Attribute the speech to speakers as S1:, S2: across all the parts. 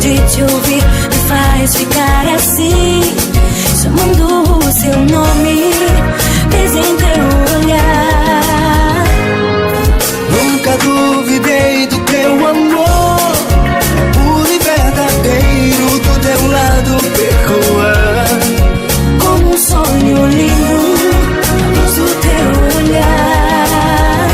S1: de te ouvir me faz ficar assim, chamando o seu nome, desde em teu olhar.
S2: Nunca duvidei do teu amor, puro e verdadeiro, do teu lado percoar.
S1: Como um sonho lindo, a luz do teu olhar.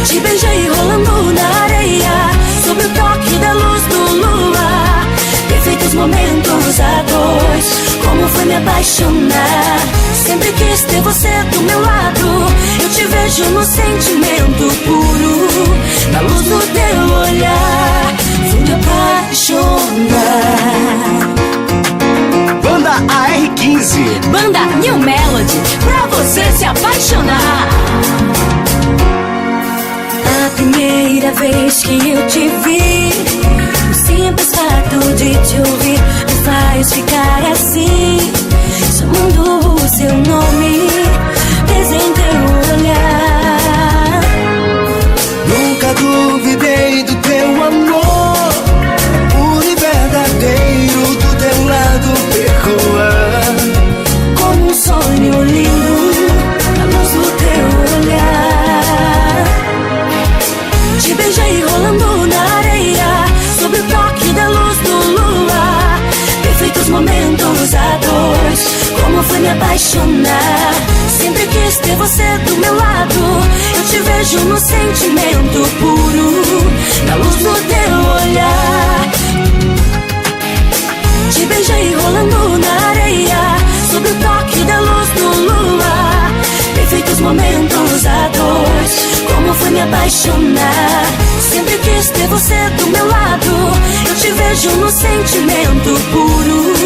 S1: Te beijei rolando na areia, sob o toque da luz do luar. Perfeitos momentos a dois, como foi me apaixonar. Sempre quis ter você do meu lado, eu te vejo no sentimento puro, na luz do teu olhar, fui me apaixonar.
S3: Banda AR15,
S1: Banda New Melody, pra você se apaixonar. A primeira vez que eu te vi, o simples fato de te ouvir me faz ficar assim, chamando o seu nome, desde em teu olhar.
S2: Nunca duvidei do teu amor, puro e verdadeiro, do teu lado percoar.
S1: Como um sonho lindo, a luz do teu olhar. Te beijei rolando na areia, sob o toque da luz do luar. Perfeitos momentos a dois, como foi me apaixonar. Sempre quis ter você do meu lado, eu te vejo no sentimento puro, na luz do teu olhar. Te beijei rolando na areia, sob o toque da luz do luar. Perfeitos momentos a dois, como foi me apaixonar. Sempre quis ter você do meu lado, eu te vejo no sentimento puro,